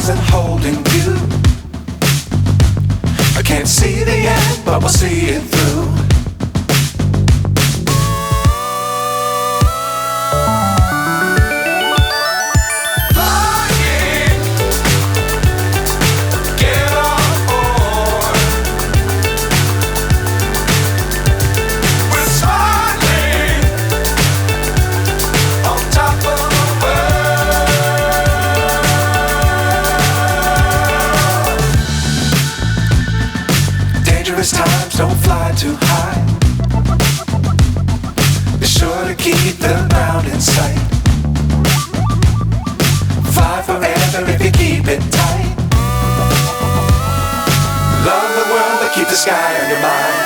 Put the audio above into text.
stars and holding you. I can't see the end, but we'll see it through. Times don't fly too high. Be sure to keep the ground in sight. Fly forever if you keep it tight. Love the world but keep the sky on your mind.